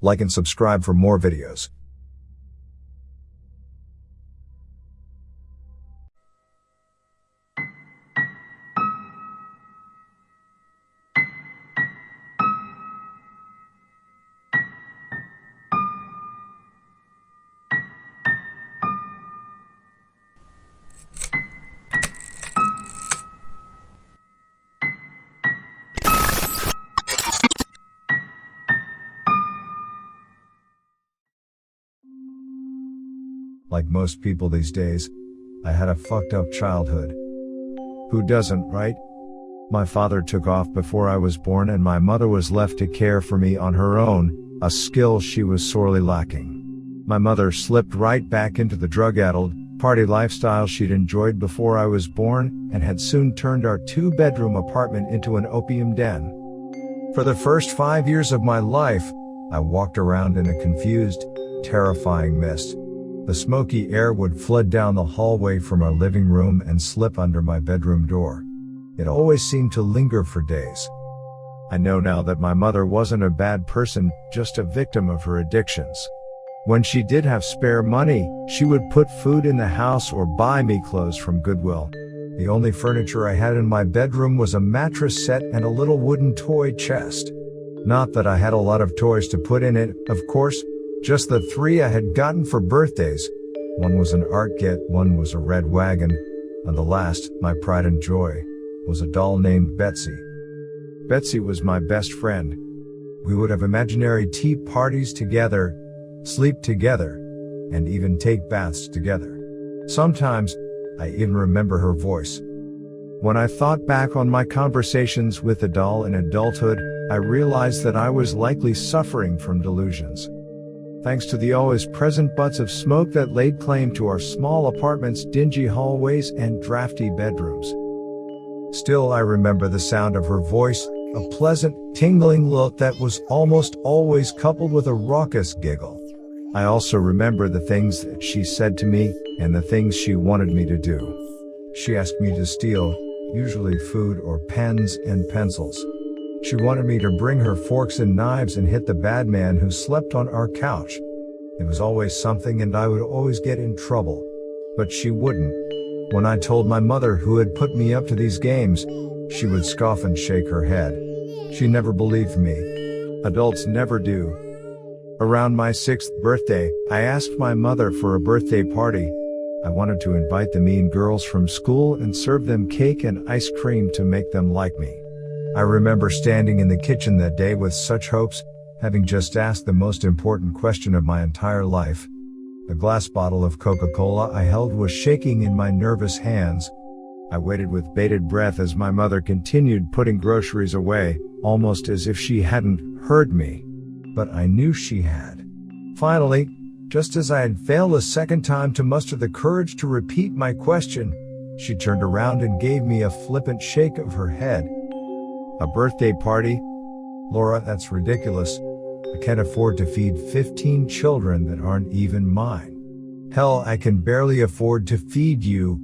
Like and subscribe for more videos. Like most people these days, I had a fucked up childhood. Who doesn't, right? My father took off before I was born and my mother was left to care for me on her own, a skill she was sorely lacking. My mother slipped right back into the drug-addled, party lifestyle she'd enjoyed before I was born and had soon turned our 2-bedroom apartment into an opium den. For the first 5 years of my life, I walked around in a confused, terrifying mist. The smoky air would flood down the hallway from our living room and slip under my bedroom door. It always seemed to linger for days. I know now that my mother wasn't a bad person, just a victim of her addictions. When she did have spare money, she would put food in the house or buy me clothes from Goodwill. The only furniture I had in my bedroom was a mattress set and a little wooden toy chest. Not that I had a lot of toys to put in it, of course. Just the 3 I had gotten for birthdays. One was an art kit, one was a red wagon, and the last, my pride and joy, was a doll named Betsey. Betsey was my best friend. We would have imaginary tea parties together, sleep together, and even take baths together. Sometimes, I even remember her voice. When I thought back on my conversations with the doll in adulthood, I realized that I was likely suffering from delusions. Thanks to the always present butts of smoke that laid claim to our small apartment's dingy hallways and drafty bedrooms. Still, I remember the sound of her voice, a pleasant, tingling lilt that was almost always coupled with a raucous giggle. I also remember the things that she said to me, and the things she wanted me to do. She asked me to steal, usually food or pens and pencils. She wanted me to bring her forks and knives and hit the bad man who slept on our couch. It was always something and I would always get in trouble. But she wouldn't. When I told my mother who had put me up to these games, she would scoff and shake her head. She never believed me. Adults never do. Around my 6th birthday, I asked my mother for a birthday party. I wanted to invite the mean girls from school and serve them cake and ice cream to make them like me. I remember standing in the kitchen that day with such hopes, having just asked the most important question of my entire life. The glass bottle of Coca-Cola I held was shaking in my nervous hands. I waited with bated breath as my mother continued putting groceries away, almost as if she hadn't heard me. But I knew she had. Finally, just as I had failed a second time to muster the courage to repeat my question, she turned around and gave me a flippant shake of her head. A birthday party? Laura, that's ridiculous. I can't afford to feed 15 children that aren't even mine. Hell, I can barely afford to feed you.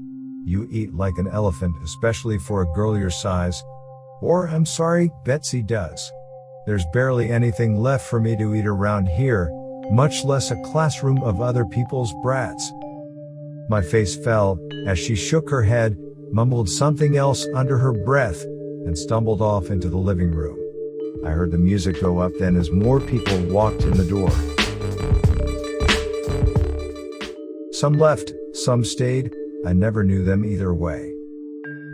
You eat like an elephant, especially for a girl your size. Or, I'm sorry, Betsey does. There's barely anything left for me to eat around here, much less a classroom of other people's brats. My face fell, as she shook her head, mumbled something else under her breath, and stumbled off into the living room. I heard the music go up then as more people walked in the door. Some left, some stayed, I never knew them either way.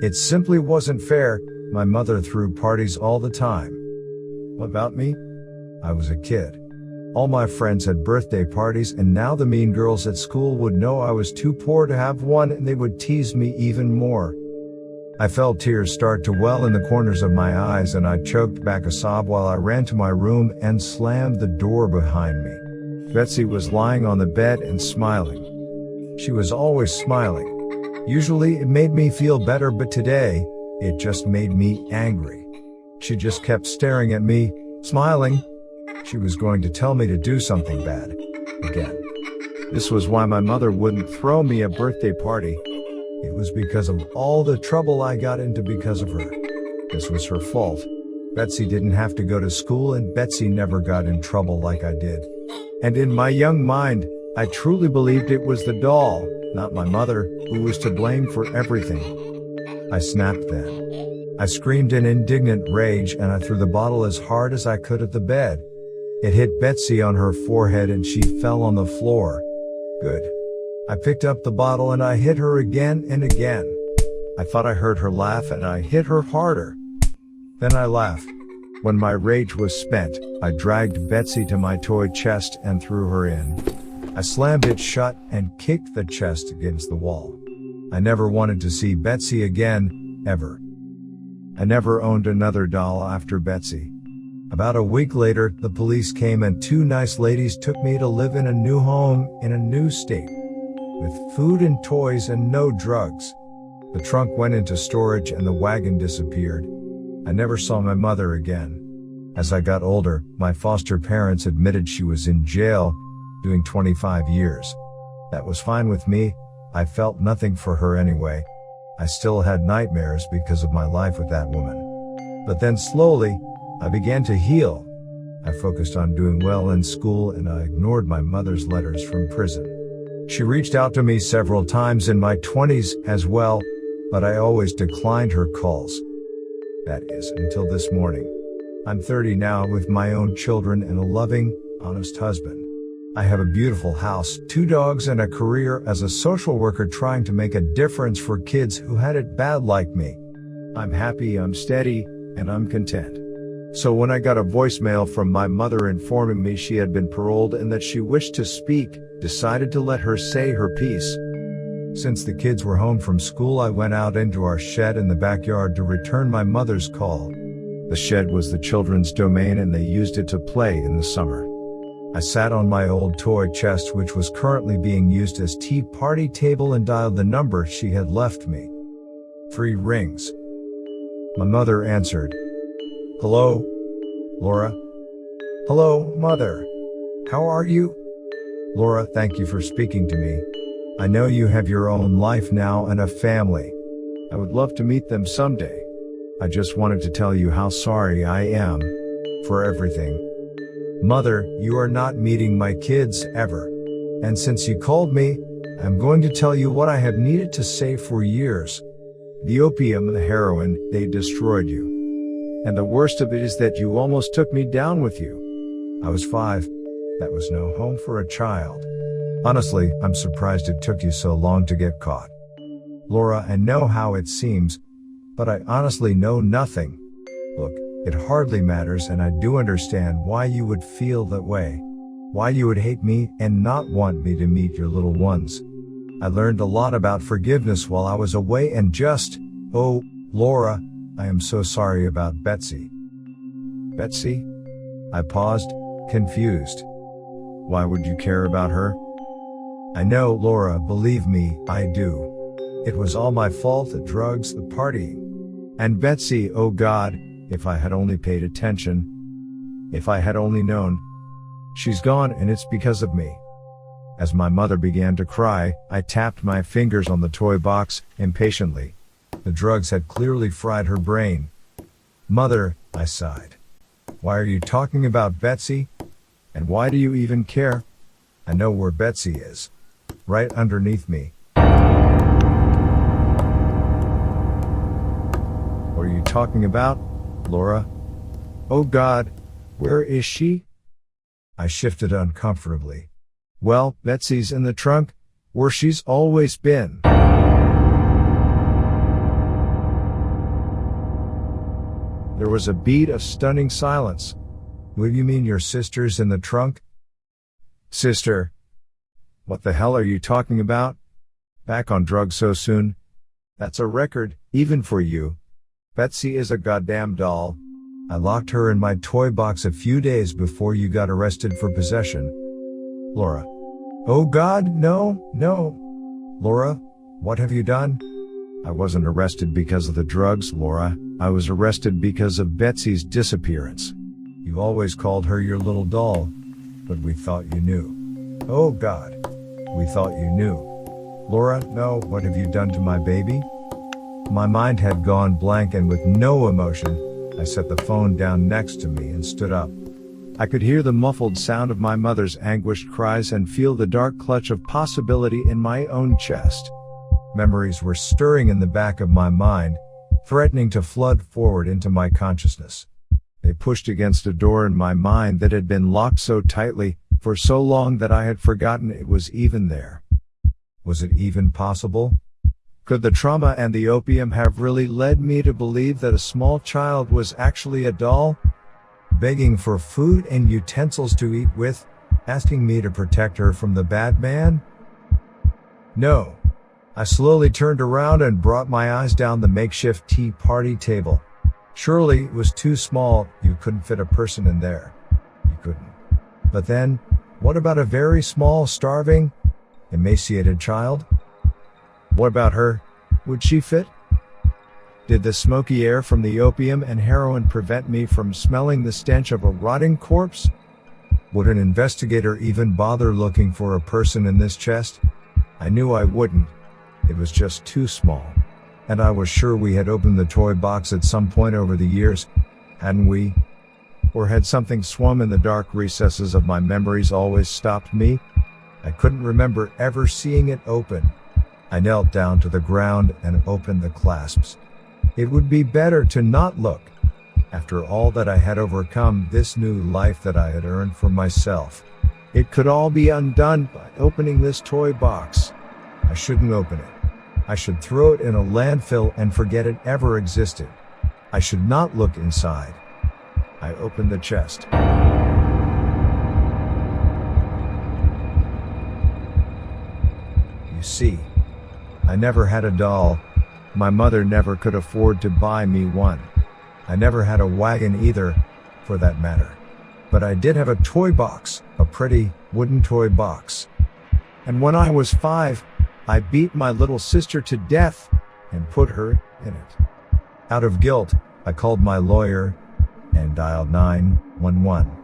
It simply wasn't fair. My mother threw parties all the time. What about me? I was a kid. All my friends had birthday parties and now the mean girls at school would know I was too poor to have one and they would tease me even more. I felt tears start to well in the corners of my eyes and I choked back a sob while I ran to my room and slammed the door behind me. Betsey was lying on the bed and smiling. She was always smiling. Usually it made me feel better, but today, it just made me angry. She just kept staring at me, smiling. She was going to tell me to do something bad. Again. This was why my mother wouldn't throw me a birthday party. It was because of all the trouble I got into because of her. This was her fault. Betsey didn't have to go to school, and Betsey never got in trouble like I did. And in my young mind, I truly believed it was the doll, not my mother, who was to blame for everything. I snapped then. I screamed in indignant rage, and I threw the bottle as hard as I could at the bed. It hit Betsey on her forehead and she fell on the floor. Good. I picked up the bottle and I hit her again and again. I thought I heard her laugh and I hit her harder. Then I laughed. When my rage was spent, I dragged Betsey to my toy chest and threw her in. I slammed it shut and kicked the chest against the wall. I never wanted to see Betsey again, ever. I never owned another doll after Betsey. About a week later, the police came and two nice ladies took me to live in a new home in a new state, with food and toys and no drugs. The trunk went into storage and the wagon disappeared. I never saw my mother again. As I got older, my foster parents admitted she was in jail, doing 25 years. That was fine with me. I felt nothing for her anyway. I still had nightmares because of my life with that woman. But then slowly, I began to heal. I focused on doing well in school and I ignored my mother's letters from prison. She reached out to me several times in my 20s as well, but I always declined her calls. That is, until this morning. I'm 30 now with my own children and a loving, honest husband. I have a beautiful house, 2 dogs, and a career as a social worker trying to make a difference for kids who had it bad like me. I'm happy, I'm steady, and I'm content. So when I got a voicemail from my mother informing me she had been paroled and that she wished to speak, decided to let her say her piece. Since the kids were home from school, I went out into our shed in the backyard to return my mother's call. The shed was the children's domain and they used it to play in the summer. I sat on my old toy chest, which was currently being used as tea party table, and dialed the number she had left me. 3 rings. My mother answered. Hello, Laura. Hello, Mother. How are you? Laura, thank you for speaking to me. I know you have your own life now and a family. I would love to meet them someday. I just wanted to tell you how sorry I am for everything. Mother, you are not meeting my kids ever. And since you called me, I'm going to tell you what I have needed to say for years. The opium and the heroin, they destroyed you. And the worst of it is that you almost took me down with you. I was 5. That was no home for a child. Honestly, I'm surprised it took you so long to get caught. Laura, I know how it seems, but I honestly know nothing. Look, it hardly matters, and I do understand why you would feel that way. Why you would hate me and not want me to meet your little ones. I learned a lot about forgiveness while I was away and oh, Laura, I am so sorry about Betsey. Betsey? I paused, confused. Why would you care about her? I know, Laura, believe me, I do. It was all my fault, the drugs, the partying. And Betsey, oh God, if I had only paid attention. If I had only known. She's gone and it's because of me. As my mother began to cry, I tapped my fingers on the toy box, impatiently. The drugs had clearly fried her brain. Mother, I sighed. Why are you talking about Betsey? And why do you even care? I know where Betsey is. Right underneath me. What are you talking about, Laura? Oh God, where is she? I shifted uncomfortably. Well, Betsey's in the trunk, where she's always been. There was a beat of stunning silence. What do you mean your sister's in the trunk? Sister? What the hell are you talking about? Back on drugs so soon? That's a record, even for you. Betsey is a goddamn doll. I locked her in my toy box a few days before you got arrested for possession. Laura. Oh God, no. Laura, what have you done? I wasn't arrested because of the drugs, Laura. I was arrested because of Betsey's disappearance. You always called her your little doll, but we thought you knew. Oh God. We thought you knew. Laura, no, what have you done to my baby? My mind had gone blank, and with no emotion, I set the phone down next to me and stood up. I could hear the muffled sound of my mother's anguished cries and feel the dark clutch of possibility in my own chest. Memories were stirring in the back of my mind, threatening to flood forward into my consciousness. They pushed against a door in my mind that had been locked so tightly for so long that I had forgotten it was even there. Was it even possible? Could the trauma and the opium have really led me to believe that a small child was actually a doll? Begging for food and utensils to eat with, asking me to protect her from the bad man? No. I slowly turned around and brought my eyes down the makeshift tea party table. Surely it was too small, you couldn't fit a person in there. You couldn't. But then, what about a very small, starving, emaciated child? What about her? Would she fit? Did the smoky air from the opium and heroin prevent me from smelling the stench of a rotting corpse? Would an investigator even bother looking for a person in this chest? I knew I wouldn't. It was just too small. And I was sure we had opened the toy box at some point over the years, hadn't we? Or had something swum in the dark recesses of my memories always stopped me? I couldn't remember ever seeing it open. I knelt down to the ground and opened the clasps. It would be better to not look. After all that I had overcome, this new life that I had earned for myself, it could all be undone by opening this toy box. I shouldn't open it. I should throw it in a landfill and forget it ever existed. I should not look inside. I opened the chest. You see, I never had a doll. My mother never could afford to buy me one. I never had a wagon either, for that matter. But I did have a toy box, a pretty, wooden toy box. And when I was 5, I beat my little sister to death and put her in it. Out of guilt, I called my lawyer and dialed 911.